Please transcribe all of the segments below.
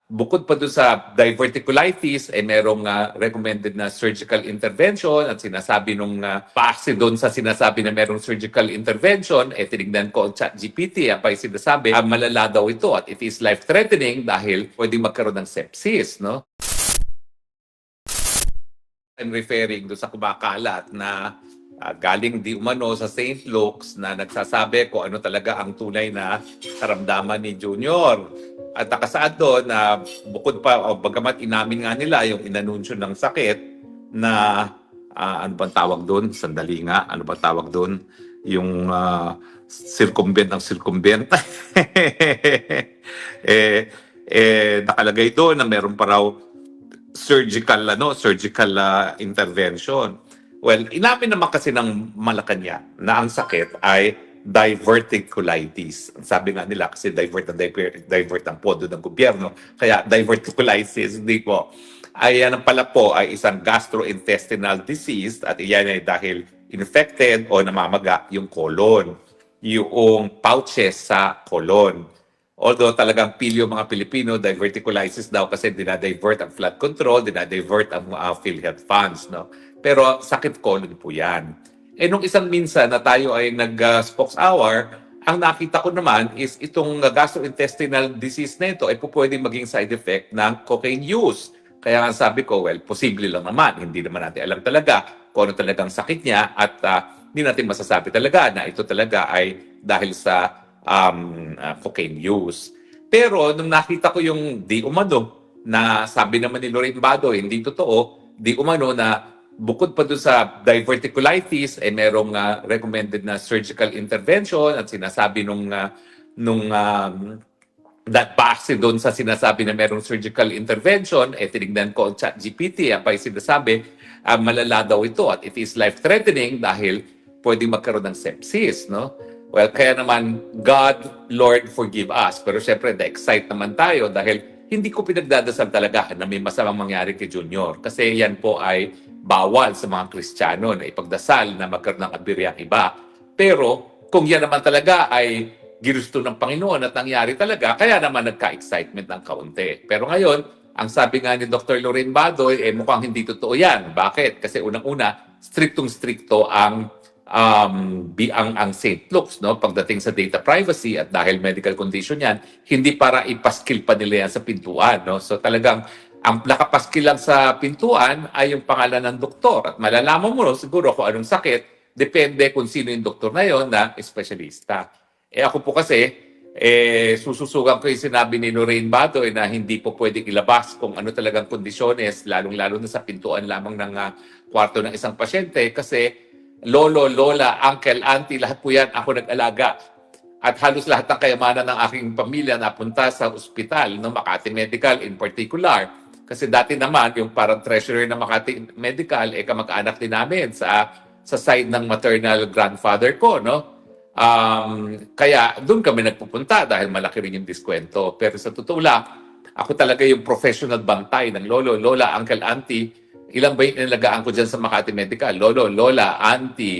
bukod pa doon sa diverticulitis, merong recommended na surgical intervention at sinasabi nung base doon sa sinasabi na merong surgical intervention, tinignan ko ang ChatGPT, pa yung sinasabi, malala daw ito at it is life-threatening dahil pwedeng magkaroon ng sepsis, no? I'm referring doon sa kumakalat na galing di umano sa St. Luke's na nagsasabi kung ano talaga ang tunay na karamdaman ni Junior. At nakasaad doon na bukod pa, bagamat inamin nga nila yung inanunsyo ng sakit na, ano bang tawag doon? Sandali nga, ano bang tawag doon? Yung circumvent ng circumvent. Nakalagay doon na meron pa raw surgical intervention. Well, inamin naman kasi ng Malacanang na ang sakit ay diverticulitis. Sabi nga nila kasi divert ang pondo ng gobyerno. Kaya diverticulitis, hindi po. Ay yan pala po ay isang gastrointestinal disease at iyan ay dahil infected o namamaga yung colon, yung pouches sa colon. Although talagang pilyo mga Pilipino, diverticulitis daw kasi dinadivert ang flood control, dinadivert ang PhilHealth funds, no? Pero sakit colon po yan. Nung isang minsan na tayo ay nag-spokes hour, ang nakita ko naman is itong gastrointestinal disease na ito ay pwedeng maging side effect ng cocaine use. Kaya nga sabi ko, well, posible lang naman. Hindi naman natin alam talaga kung ano talagang sakit niya at hindi natin masasabi talaga na ito talaga ay dahil sa cocaine use. Pero nung nakita ko yung di umano na sabi naman ni Lorraine Badoy, hindi totoo, di umano na bukod pa doon sa diverticulitis, merong recommended na surgical intervention at sinasabi nung that base doon sa sinasabi na merong surgical intervention, tinignan ko ang ChatGPT, pa yung sinasabi, malala daw ito at it is life-threatening dahil pwedeng magkaroon ng sepsis, no? Well, kaya naman, God, Lord, forgive us. Pero syempre, na-excite naman tayo dahil hindi ko pinagdadasal talaga na may masamang mangyari kay Junior. Kasi yan po ay bawal sa mga Kristiyano na ipagdasal na magkaroon ng abiryang iba. Pero kung yan naman talaga ay ginusto ng Panginoon at nangyari talaga, kaya naman nagka-excitement ng kaunti. Pero ngayon, ang sabi nga ni Dr. Lorraine Badoy, mukhang hindi totoo yan. Bakit? Kasi unang-una, striktong-strikto ang St. Luke's, no, pagdating sa data privacy at dahil medical condition yan, hindi para ipaskil pa nila yan sa pintuan, no? So talagang ang nakapaskil lang sa pintuan ay yung pangalan ng doktor at malalaman mo siguro kung anong sakit, depende kung sino yung doktor na yon na espesyalista. Ako po kasi, sususugan ko yung sinabi ni Lorraine Badoy na hindi po pwedeng ilabas kung ano talagang kondisyones, lalong-lalo na sa pintuan lamang ng kwarto ng isang pasyente kasi lolo, lola, uncle, auntie, lahat po yan ako nag-alaga. At halos lahat ng kayamanan ng aking pamilya napunta sa ospital, no, Makati Medical in particular. Kasi dati naman, yung parang treasurer ng Makati Medical, kamag-anak din namin sa side ng maternal grandfather ko, no? Kaya doon kami nagpupunta dahil malaki rin yung diskwento. Pero sa totoo lang, ako talaga yung professional bantay ng lolo, lola, uncle, auntie. Ilan ba yung inalagaan ko dyan sa Makati Medical? Lolo, lola, auntie,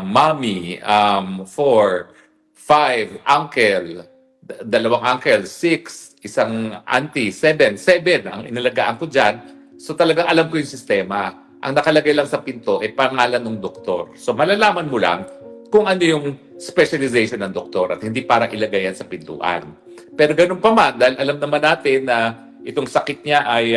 mommy, 4, 5, uncle, dalawang uncle, 6, isang auntie, 7 ang inalagaan ko dyan. So talagang alam ko yung sistema. Ang nakalagay lang sa pinto ay pangalan ng doktor. So malalaman mo lang kung ano yung specialization ng doktor at hindi para ilagay yan sa pintuan. Pero ganun pa man, dahil alam naman natin na itong sakit niya ay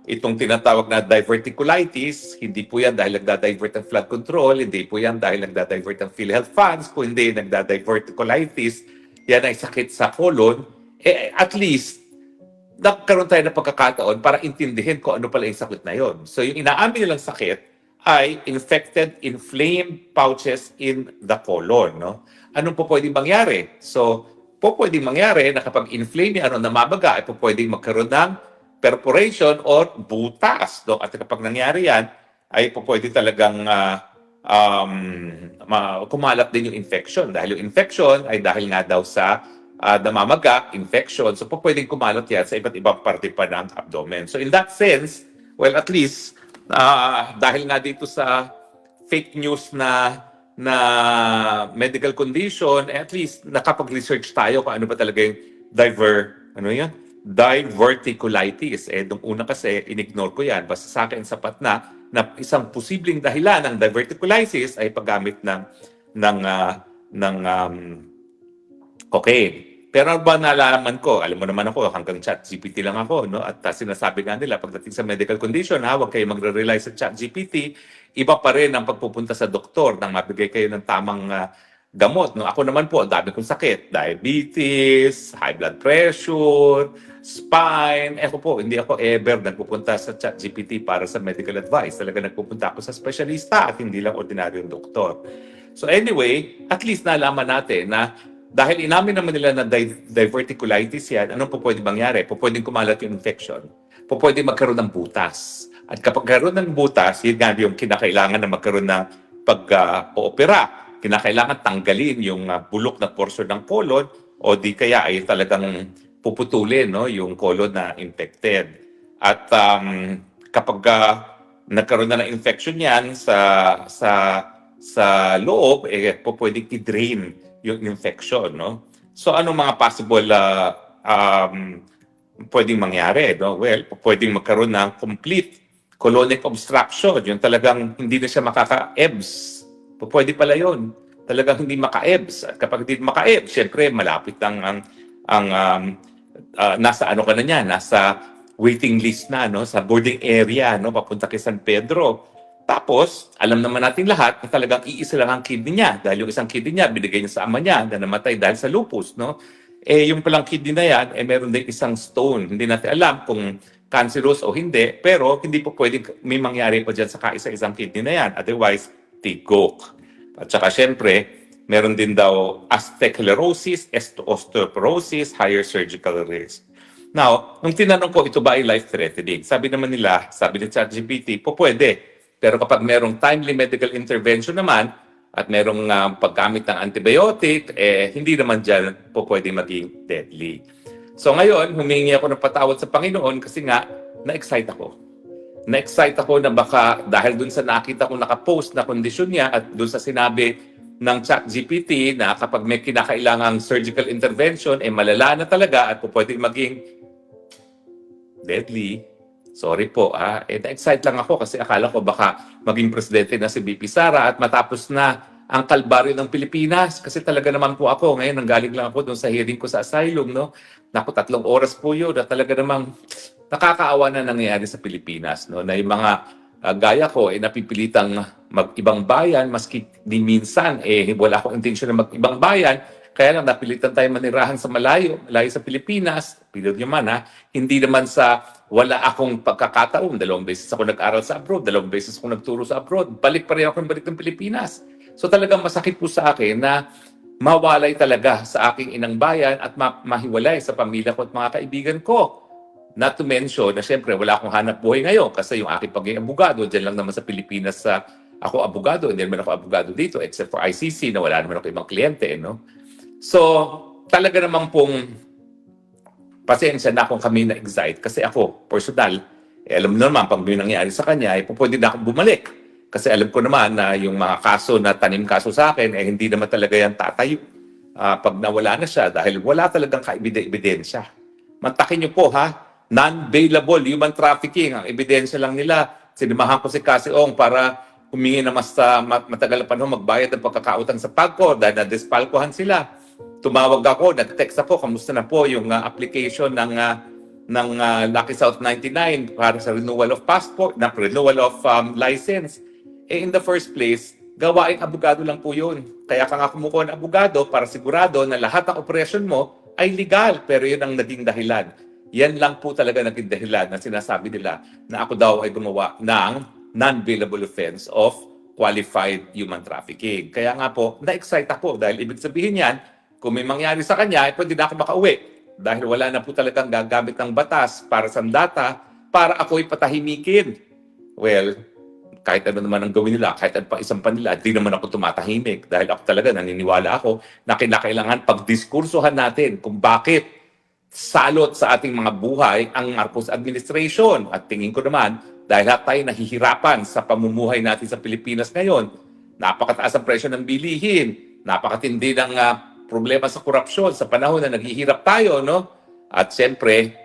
itong tinatawag na diverticulitis, hindi po yan dahil nagda-divert ng flood control, hindi po yan dahil nagda-divert ng PhilHealth funds, kung hindi nagda-diverticulitis, yan ay sakit sa colon, at least, nagkaroon tayo ng pagkakataon para intindihin kung ano pala yung sakit na yon. So yung inaamin nilang sakit ay infected, inflamed pouches in the colon. No? Anong po pwedeng mangyari? So, pwedeng mangyari na kapag inflame yan o namabaga, ay pwedeng magkaroon ng perforation or butas. No? At kapag nangyari yan, ay pwede talagang kumalat din yung infection. Dahil yung infection ay dahil nga daw sa namamaga, infection. So pwedeng kumalat yan sa iba't ibang parte pa ng abdomen. So in that sense, well, at least, dahil nga dito sa fake news na medical condition, at least nakapag-research tayo kung ano ba talaga yung Ano yan? Diverticulitis. Nung una kasi, inignore ko yan. Basta sa akin, sapat na isang posibleng dahilan ng diverticulitis ay paggamit ng, ah, ng cocaine. Pero ano ba nalaman ko? Alam mo naman ako, hanggang ChatGPT lang ako, no? At sinasabi nga nila, pagdating sa medical condition, huwag kayo magre-rely sa ChatGPT. Iba pa rin ang pagpupunta sa doktor nang mabigay kayo ng tamang gamot. No? Ako naman po, ang dami kong sakit. Diabetes, high blood pressure, spine. Ako po, hindi ako ever nagpupunta sa ChatGPT para sa medical advice. Talaga nagpupunta ako sa specialista at hindi lang ordinaryong doktor. So anyway, at least nalaman natin na dahil inamin naman nila na diverticulitis yan, ano po pwede mangyari? Po pwedeng kumalat yung infection. Po pwede magkaroon ng butas. At kapag karoon ng butas, yun nga yung kinakailangan na magkaroon ng pag-oopera. Kinakailangan tanggalin yung bulok na portion ng colon o di kaya ay talagang puputulin no, yung colon na infected. At kapag nagkaroon na ng infection yan sa loob, po pwedeng i-drain yung infection, no? So, ano mga possible pwedeng mangyari, no? Well, pwedeng magkaroon ng complete colonic obstruction, yung talagang hindi na siya makaka-EBS. Pwede pala yun. Talagang hindi maka-EBS. At kapag hindi maka-EBS, syempre, malapit nasa ano ka na niya, nasa waiting list na, no? Sa boarding area, no? Papunta kay San Pedro. Tapos, alam naman natin lahat na talagang iisa lang ang kidney niya dahil yung isang kidney niya binigay niya sa ama niya na namatay dahil sa lupus, no? Yung palang kidney na yan, meron din isang stone. Hindi natin alam kung cancerous o hindi, pero hindi po pwedeng may mangyari pa dyan sa kaisa-isang kidney na yan. Otherwise, tigok. At saka syempre, meron din daw osteosclerosis, osteoporosis, higher surgical risk. Now, nung tinanong ko, ito ba ay life-threatening? Sabi naman nila, sabi ni ChatGPT, pwede. Pero kapag merong timely medical intervention naman at merong paggamit ng antibiotic, hindi naman dyan po pwede maging deadly. So ngayon, humingi ako ng patawad sa Panginoon kasi nga, na-excite ako. Na-excite ako na baka dahil dun sa nakita kong nakapost na kondisyon niya at dun sa sinabi ng ChatGPT na kapag may kinakailangang surgical intervention, malala na talaga at po pwede maging deadly. Sorry po, na-excite lang ako kasi akala ko baka maging presidente na si BP Sara at matapos na ang kalbaryo ng Pilipinas. Kasi talaga naman po ako, ngayon nanggaling lang ako doon sa hearing ko sa asylum, no? Naku, 3 oras po yun na talaga namang nakakaawa na nangyayari sa Pilipinas, no? Na yung mga gaya ko, napipilitang mag-ibang bayan, maski di minsan, wala akong intensyon na mag-ibang bayan, kaya lang napilitan tayo manirahan sa malayo sa Pilipinas, pilod nyo man hindi naman sa wala akong pagkakataon. 2 beses ako nag-aral sa abroad, 2 beses ako nagturo sa abroad, balik pa rin ako ng Pilipinas. So talagang masakit po sa akin na mawalay talaga sa aking inang bayan at mahiwalay sa pamilya ko at mga kaibigan ko. Not to mention na siyempre wala akong hanap buhay ngayon kasi yung aking pagiging abogado, dyan lang naman sa Pilipinas ako abogado, hindi naman ako abogado dito except for ICC na wala naman ako ibang kliyente, no? So, talaga naman pong pasensya na kung kami na-excite kasi ako, personal, alam mo naman, pag may nangyari sa kanya, pwede na akong bumalik. Kasi alam ko naman na yung mga kaso na tanim kaso sa akin, hindi naman talaga yan tatayo pag nawala na siya dahil wala talagang ebidensya. Mantakin niyo po non-bailable human trafficking, ang ebidensya lang nila. Sinimahan ko si Cassie Ong para humingi na mas matagal na panahon magbayad ng pagkakautang sa PAGCOR dahil na-despalcohan sila. Tumawag ako, nag-text ako, kamusta na po yung application ng Lucky South 99 para sa renewal of passport, na renewal of license. In the first place, gawaing abogado lang po yun. Kaya ka nga kumukuha ng abogado para sigurado na lahat ng operasyon mo ay legal, pero yun ang naging dahilan. Yan lang po talaga naging dahilan na sinasabi nila na ako daw ay gumawa ng non-bailable offense of qualified human trafficking. Kaya nga po, na-excite ako dahil ibig sabihin yan, kung may mangyari sa kanya, pwede na ako makauwi. Dahil wala na po talagang gagamit ng batas para sa data para ako'y patahimikin. Well, kahit ano naman ang gawin nila, kahit ano pa isang pa nila, di naman ako tumatahimik. Dahil ako talaga, naniniwala ako na kinakailangan pagdiskursuhan natin kung bakit salot sa ating mga buhay ang Marcos administration. At tingin ko naman, dahil tayo nahihirapan sa pamumuhay natin sa Pilipinas ngayon, napakataas ang presyo ng bilihin, napakatindi ng problema sa korupsyon sa panahon na naghihirap tayo, no? At siyempre,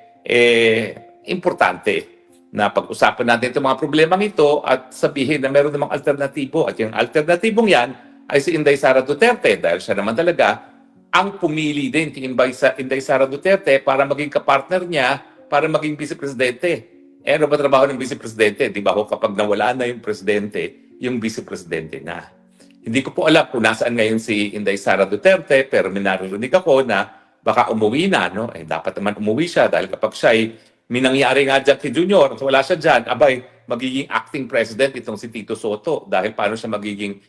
importante na pag-usapan natin itong mga problemang ito at sabihin na meron namang alternatibo. At yung alternatibong yan ay si Inday Sara Duterte dahil siya naman talaga ang pumili din kay Inday Sara Duterte para maging kapartner niya para maging vice-presidente. Ano ba trabaho ng vice-presidente? Di ba ho, kapag nawala na yung presidente, yung vice-presidente na. Hindi ko po alam kung nasaan ngayon si Inday Sara Duterte, pero may naririnig ako na baka umuwi na, no? Dapat naman umuwi siya dahil kapag siya ay may nangyari nga dyan kay Junior, at wala siya dyan, abay, magiging acting president itong si Tito Soto dahil paano siya magiging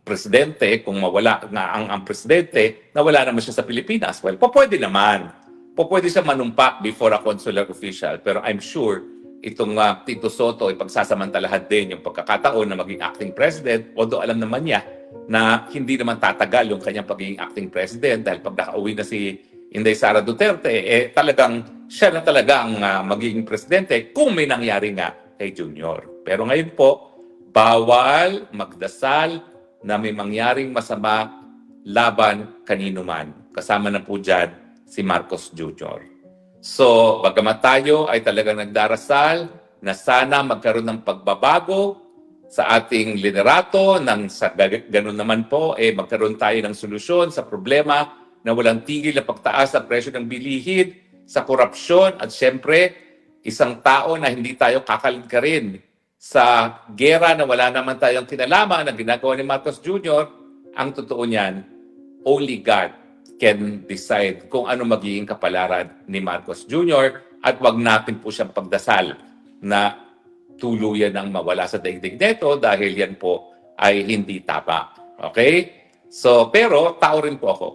presidente kung mawala nga ang presidente, nawala naman siya sa Pilipinas. Well, pwede naman. Pwede siya manumpa before a consular official, pero I'm sure itong Tito Soto ay pagsasamantalahan din yung pagkakataon na maging acting president, although alam naman niya na hindi naman tatagal yung kanyang pagiging acting president dahil pag nakauwi na si Inday Sara Duterte, talagang siya na talaga ang magiging presidente kung may nangyari nga kay Junior. Pero ngayon po, bawal magdasal na may mangyaring masama laban kanino man. Kasama na po dyan si Marcos Jr. So, bagamat tayo ay talagang nagdarasal na sana magkaroon ng pagbabago sa ating liderato, nang sa ganun naman po, magkaroon tayo ng solusyon sa problema na walang tigil na pagtaas sa presyo ng bilihin, sa korupsyon, at syempre, isang tao na hindi tayo kakalingkarin sa gera na wala naman tayong kinalaman na ginagawa ni Marcos Jr., ang totoo niyan, only God can decide kung ano magiging kapalaran ni Marcos Jr. at wag natin po siyang pagdasal na tuluyan ng mawala sa daigdig nito dahil yan po ay hindi tama. Okay? So, pero tao rin po ako.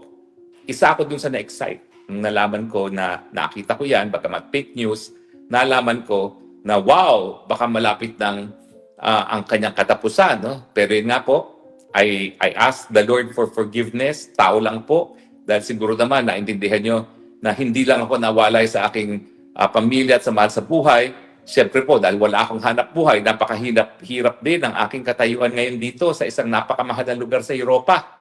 Isa ako dun sa na-excite. Nung nalaman ko na nakita ko yan, bagamat fake news, nalaman ko na wow, baka malapit ng ang kanyang katapusan. No? Pero yun nga po, I asked the Lord for forgiveness. Tao lang po. Dahil siguro naman, naintindihan nyo na hindi lang ako nawalay sa aking pamilya at sa mahal sa buhay. Siyempre po, dahil wala akong hanap buhay, napakahirap din ang aking katayuan ngayon dito sa isang napakamahal na lugar sa Europa.